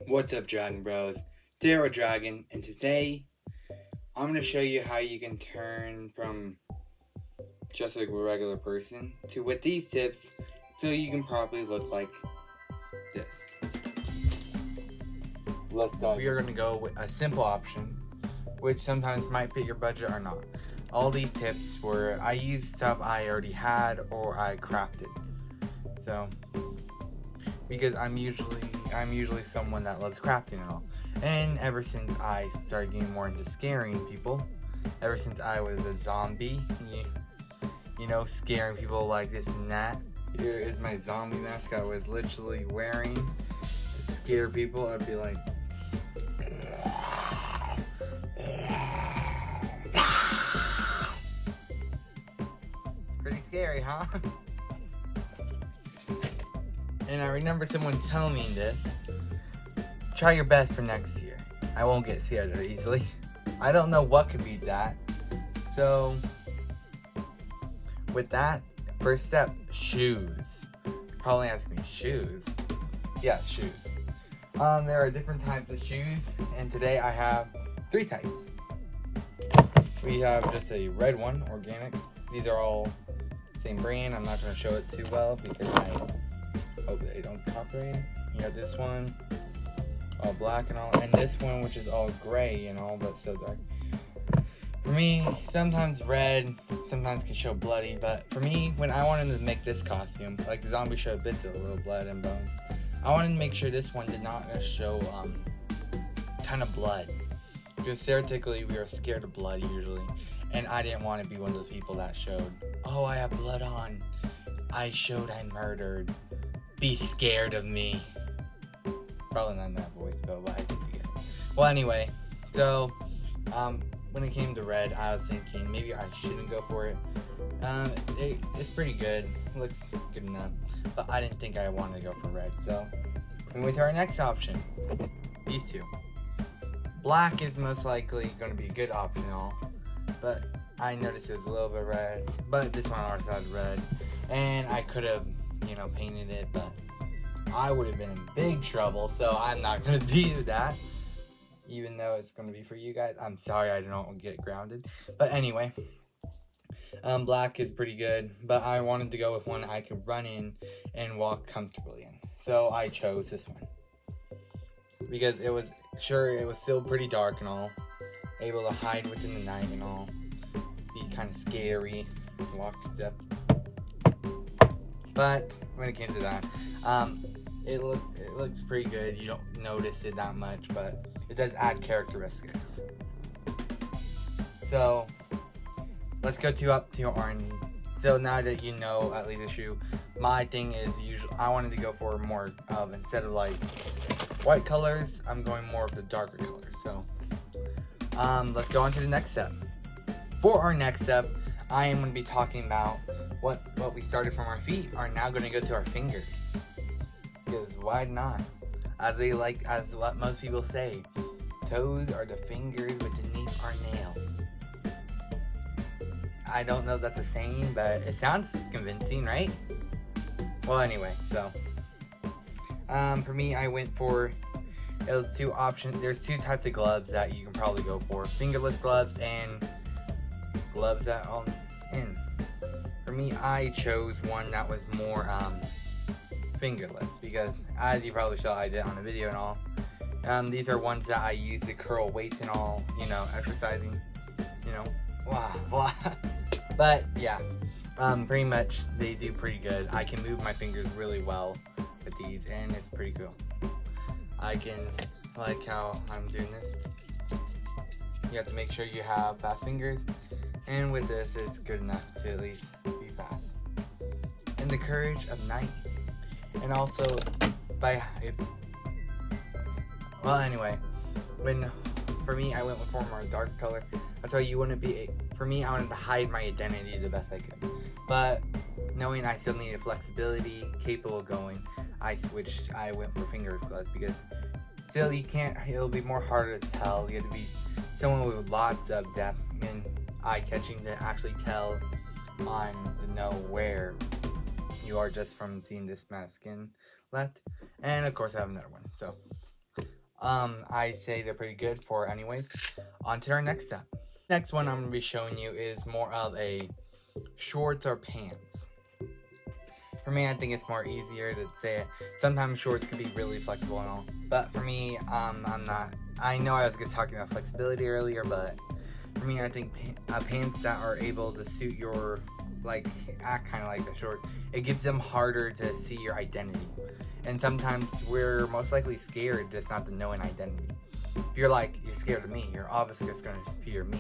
What's up, Dragon Bros? Daryl Dragon, and today I'm going to show you how you can turn from just like a regular person to with these tips so you can probably look like this. Let's start. We are going to go with a simple option, which sometimes might fit your budget or not. All these tips were I used stuff I already had or I crafted. So, because I'm usually someone that loves crafting and all. And ever since I started getting more into scaring people, ever since I was a zombie, scaring people like this and that. Here is my zombie mask I was literally wearing to scare people. I'd be like, pretty scary, huh? And I remember someone telling me this. Try your best for next year. I won't get scared that easily. I don't know what could beat that. So, with that, first step, shoes. You're probably asking me, shoes? Yeah, shoes. There are different types of shoes, and today I have 3 types. We have just a red one, organic. These are all same brand. I'm not going to show it too well because I hope they don't copyright. You have this one, all black and all, and this one which is all gray and all, but so dark. For me, sometimes red, sometimes can show bloody, but for me, when I wanted to make this costume, like the zombie showed bits of little blood and bones, I wanted to make sure this one did not show ton of blood. Because stereotypically, we are scared of blood usually, and I didn't want to be one of the people that showed, oh, I have blood on, I showed I murdered, be scared of me. Probably not in that voice, but I think you get it. Well, anyway, so when it came to red, I was thinking maybe I shouldn't go for it. It's pretty good, looks good enough, but I didn't think I wanted to go for red. So we went to our next option. These two. Black is most likely going to be a good option, but I noticed it was a little bit red. But this one also had red, and I could have, painted it, but I would have been in big trouble, so I'm not going to do that. Even though it's going to be for you guys. I'm sorry I don't get grounded. But anyway, black is pretty good, but I wanted to go with one I could run in and walk comfortably in. So I chose this one. Because it was still pretty dark and all. Able to hide within the night and all. Be kind of scary. Walk steps. But when it came to that, it looks pretty good. You don't notice it that much, but it does add characteristics. So let's go up to orange. So now that you know at least a shoe, my thing is usually I wanted to go for more of, instead of like white colors, I'm going more of the darker colors. So let's go on to the next step. For our next step, I am going to be talking about what we started from our feet are now going to go to our fingers. Because why not? As what most people say, toes are the fingers beneath our nails. I don't know if that's a saying, but it sounds convincing, right? Well, anyway, so for me, I went for those 2 options. There's 2 types of gloves that you can probably go for: fingerless gloves and gloves that in. For me, I chose one that was more fingerless because, as you probably saw, I did on the video and all. These are ones that I use to curl weights and all, exercising, blah. But yeah, pretty much they do pretty good. I can move my fingers really well with these, and it's pretty cool. I can, like how I'm doing this. You have to make sure you have fast fingers, and with this, it's good enough to at least be fast. And the courage of night. And also, anyway, for me, I went with a more dark color. That's why you wouldn't be, for me, I wanted to hide my identity the best I could. But knowing I still needed flexibility, capable of going, I went for fingerless gloves because still it'll be more harder to tell. You have to be someone with lots of depth and eye-catching to actually tell to know where you are just from seeing this amount of skin left. And of course I have another one. So I say they're pretty good for anyways. On to our next step. Next one I'm going to be showing you is more of a shorts or pants. For me, I think it's more easier to say it. Sometimes shorts can be really flexible and all. But for me, I'm not. I know I was just talking about flexibility earlier, but for me, I think pants that are able to suit your, like, act kind of like a short, it gives them harder to see your identity. And sometimes we're most likely scared just not to know an identity. If you're scared of me, you're obviously just going to fear me.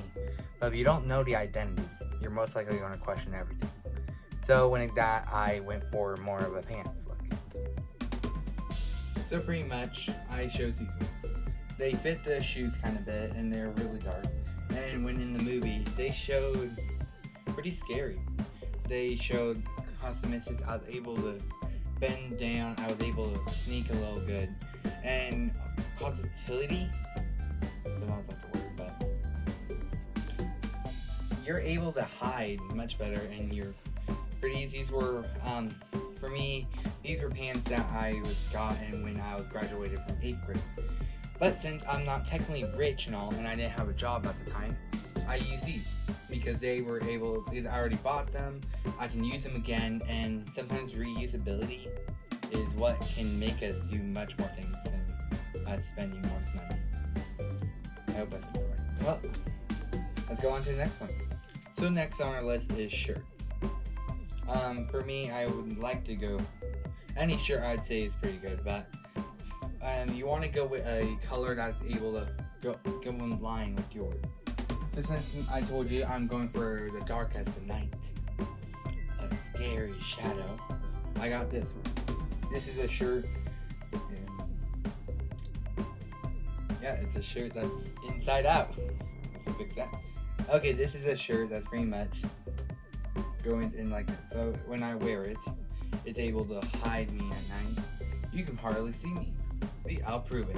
But if you don't know the identity, you're most likely going to question everything. So when that, I went for more of a pants look. So pretty much, I chose these ones. They fit the shoes kind of bit, and they're really dark. And when in the movie, they showed pretty scary. They showed cosmetics. I was able to bend down. I was able to sneak a little good. And causality, I don't know if that's the word, but you're able to hide much better, and you're pretty easy. These were, for me, these were pants that I was gotten when I was graduated from 8th grade. But since I'm not technically rich and all, and I didn't have a job at the time, I use these because they were able, because I already bought them, I can use them again, and sometimes reusability is what can make us do much more things than us spending more money. I hope I said that right. Well, let's go on to the next one. So next on our list is shirts. For me, I would like to go, any shirt I'd say is pretty good, but you want to go with a color that's able to go in line with yours. So since I told you I'm going for the dark as the night, a scary shadow, I got this one. This is a shirt, yeah, it's a shirt that's inside out. Let's fix that. Okay, this is a shirt that's pretty much going in like this. So when I wear it, it's able to hide me at night. You can hardly see me. See, I'll prove it.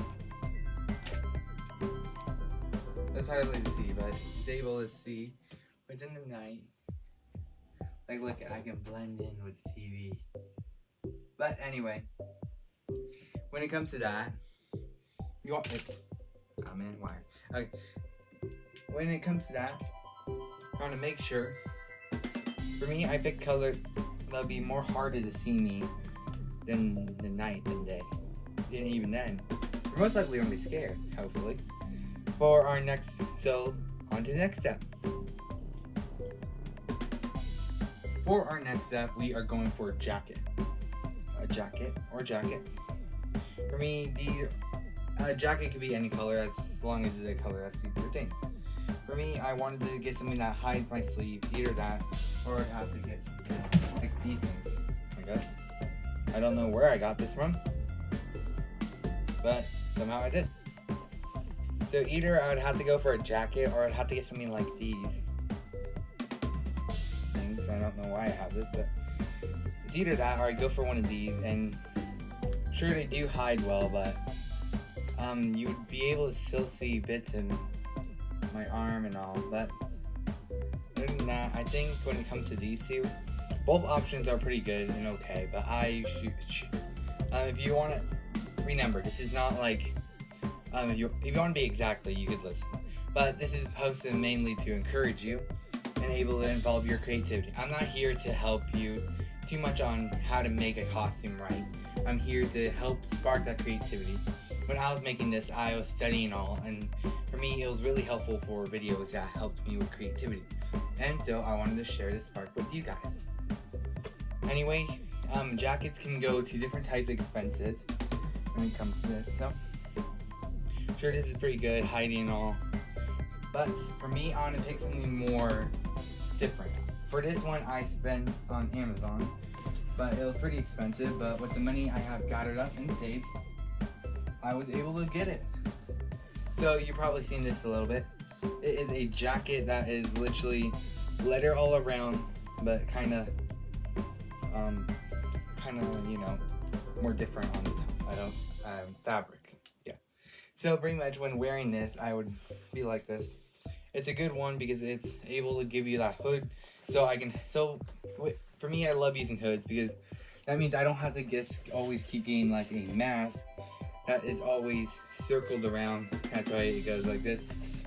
It's hardly to see, but it's able to see what's in the night. Like, look, I can blend in with the TV. But anyway, when it comes to that, you want it. I'm in wire. Okay. When it comes to that, I want to make sure. For me, I pick colors that'll be more harder to see me than the night than day. And even then, you're most likely gonna be scared, hopefully. For our next, so on to the next step. For our next step, we are going for a jacket. A jacket or jackets. For me, a jacket could be any color as long as it's a color that suits your thing. For me, I wanted to get something that hides my sleeve, either that, or I have to get something like these things, I guess. I don't know where I got this from, but somehow I did. So either I would have to go for a jacket, or I'd have to get something like these things. I don't know why I have this, but it's either that, or I'd go for one of these, and sure, they do hide well, but you would be able to still see bits of my arm and all. But other than that, I think when it comes to these two, both options are pretty good and okay. But if you want to remember, this is not like if you want to be exactly, you could listen. But this is posted mainly to encourage you and able to involve your creativity. I'm not here to help you too much on how to make a costume right. I'm here to help spark that creativity. When I was making this, I was studying all, and for me, it was really helpful for videos that helped me with creativity. And so I wanted to share this spark with you guys. Anyway, jackets can go to different types of expenses when it comes to this. So, sure, this is pretty good, hiding and all. But for me, I want to pick something more different. For this one, I spent on Amazon, but it was pretty expensive. But with the money I have gathered up and saved, I was able to get it. So you've probably seen this a little bit. It is a jacket that is literally leather all around, but kind of, more different on the top. Fabric. Yeah. So pretty much when wearing this, I would be like this. It's a good one because it's able to give you that hood. For me, I love using hoods because that means I don't have to always keep getting like a mask that is always circled around. That's why it goes like this.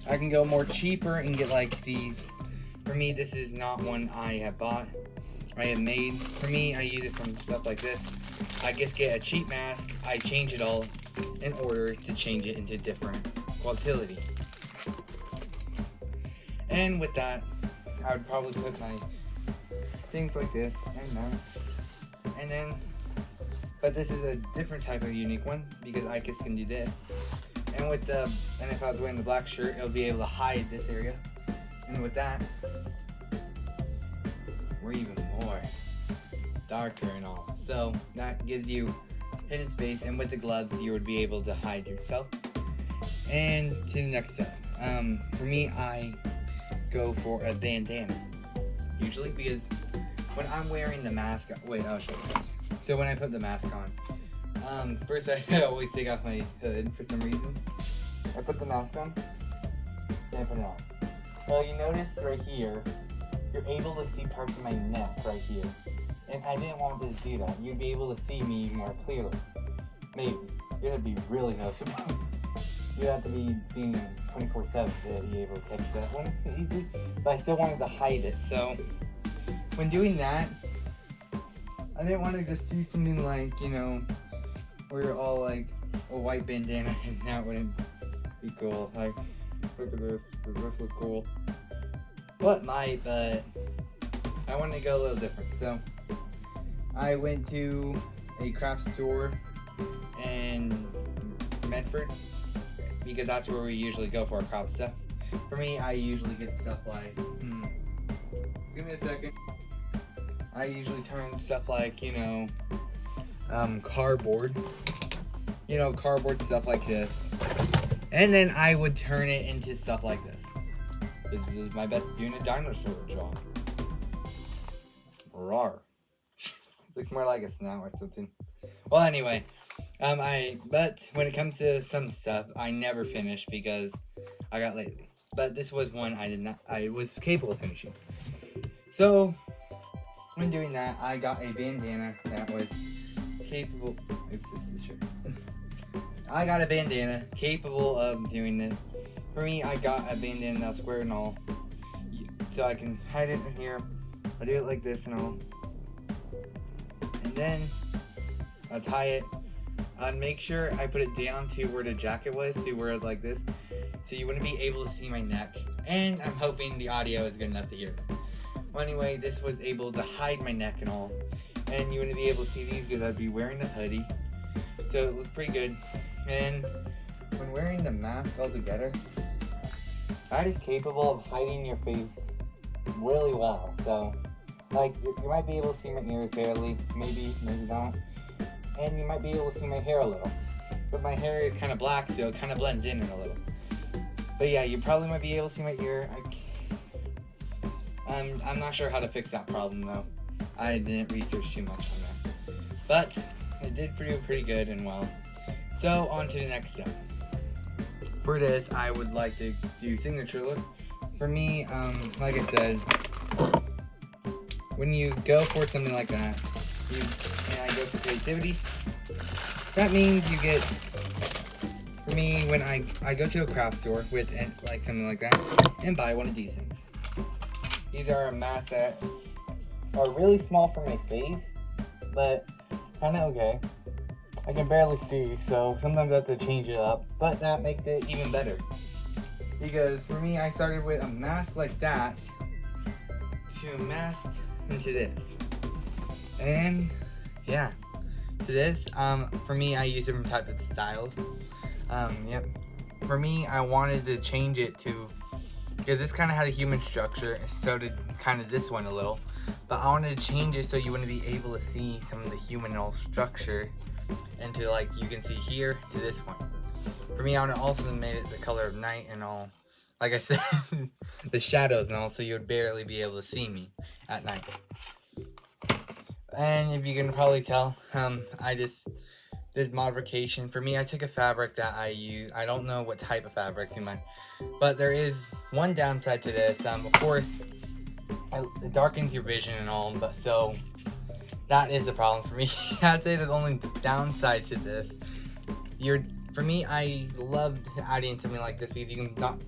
I can go more cheaper and get like these. For me, this is not one I have bought. I have made. For me, I use it from stuff like this. I just get a cheap mask. I change it all in order to change it into different quality. And with that, I would probably put my things like this and that. And then, but this is a different type of unique one because I just can do this. And with the, and if I was wearing the black shirt, it would be able to hide this area. And with that, we're even more darker and all. So that gives you hidden space, and with the gloves, you would be able to hide yourself. And to the next step. For me, I go for a bandana. Usually, because when I'm wearing the mask, wait, I'll show you this. So when I put the mask on, first I always take off my hood for some reason. I put the mask on, then I put it on. Well, you notice right here, you're able to see parts of my neck right here. And I didn't want to do that. You'd be able to see me more clearly. Maybe. It'd be really noticeable. You'd have to be seeing 24/7 to be able to catch that one easily. But I still wanted to hide it. So when doing that, I didn't want to just do something like, you know, where you're all like a white bandana, and that wouldn't be cool. Like, look at this. Does this look cool? What might, but I wanted to go a little different. So I went to a craft store in Medford because that's where we usually go for our craft stuff. For me, I usually get stuff like, give me a second. I usually turn stuff like, you know, cardboard. You know, cardboard stuff like this. And then I would turn it into stuff like this. This is my best doing a dinosaur job. Rawr. Looks more like a snout or something. Well, anyway, but when it comes to some stuff, I never finish because I got lazy. But this was one I was capable of finishing. So, when doing that, I got a bandana that was capable, oops, this is the shirt. I got a bandana capable of doing this. For me, I got a bandana that's square and all, so I can hide it in here. I do it like this and all. And then I'll tie it. I'd make sure I put it down to where the jacket was, to where it's like this, so you wouldn't be able to see my neck. And I'm hoping the audio is good enough to hear it. Well, anyway, this was able to hide my neck and all, and you wouldn't be able to see these because I'd be wearing the hoodie. So it was pretty good. And when wearing the mask all together, that is capable of hiding your face really well. So, like, you might be able to see my ears barely, maybe not. And you might be able to see my hair a little. But my hair is kind of black, so it kind of blends in a little. But yeah, you probably might be able to see my ear. I'm not sure how to fix that problem, though. I didn't research too much on that. But it did pretty good and well. So, on to the next step. For this, I would like to do signature look. For me, like I said, when you go for something like that, and I go for creativity, that means you get, for me, when I go to a craft store with like something like that, and buy one of these things. These are a mask that are really small for my face, but kind of okay. I can barely see, so sometimes I have to change it up, but that makes it even better. Because for me, I started with a mask like that to a mask into this. And yeah, to this, for me, I use different types of styles. Yep. For me, I wanted to change it to, because this kind of had a human structure, so did kind of this one a little. But I wanted to change it so you wouldn't be able to see some of the humanoid structure. And to, like, you can see here to this one. For me, I would also made it the color of night and all. Like I said, the shadows and all, so you would barely be able to see me at night. And if you can probably tell, I just did modification. For me, I took a fabric that I use. I don't know what type of fabric you might, but there is one downside to this. Of course, it darkens your vision and all, but so that is a problem for me. I'd say the only downside to this, For me, I loved adding something like this because you can not.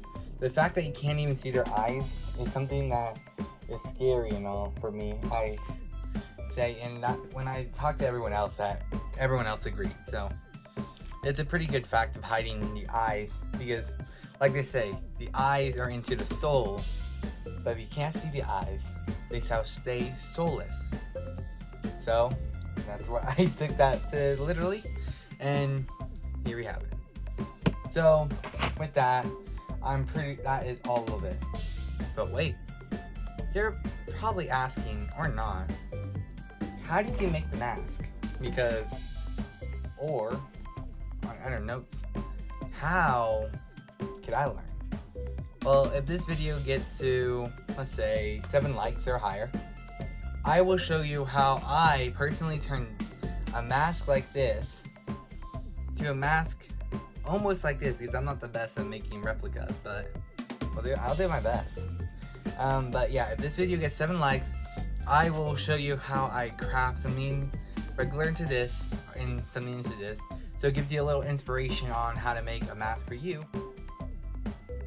The fact that you can't even see their eyes is something that is scary and all for me. I say, and that when I talk to everyone else, that everyone else agreed. So it's a pretty good fact of hiding the eyes because, like they say, the eyes are into the soul, but if you can't see the eyes, they shall stay soulless. So that's why I took that to literally, and here we have it. So with that, that is all of it. But wait, you're probably asking, or not, how did you make the mask? Because, or on other notes, how could I learn? Well, if this video gets to, let's say, 7 likes or higher, I will show you how I personally turned a mask like this to a mask almost like this, because I'm not the best at making replicas, but I'll do my best. But yeah, if this video gets 7 likes, I will show you how I craft something regular into this and something into this, so it gives you a little inspiration on how to make a mask for you.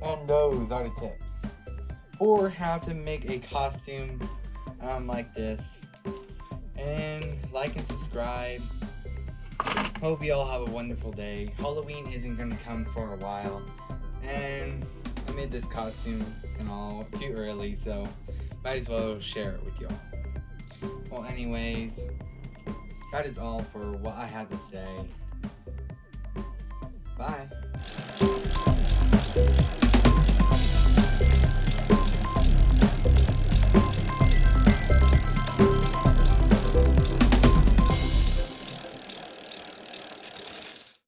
And those are the tips for how to make a costume like this. And like and subscribe. Hope you all have a wonderful day. Halloween isn't going to come for a while, and I made this costume and all too early, so might as well share it with y'all. Well, anyways, that is all for what I have to say. Bye.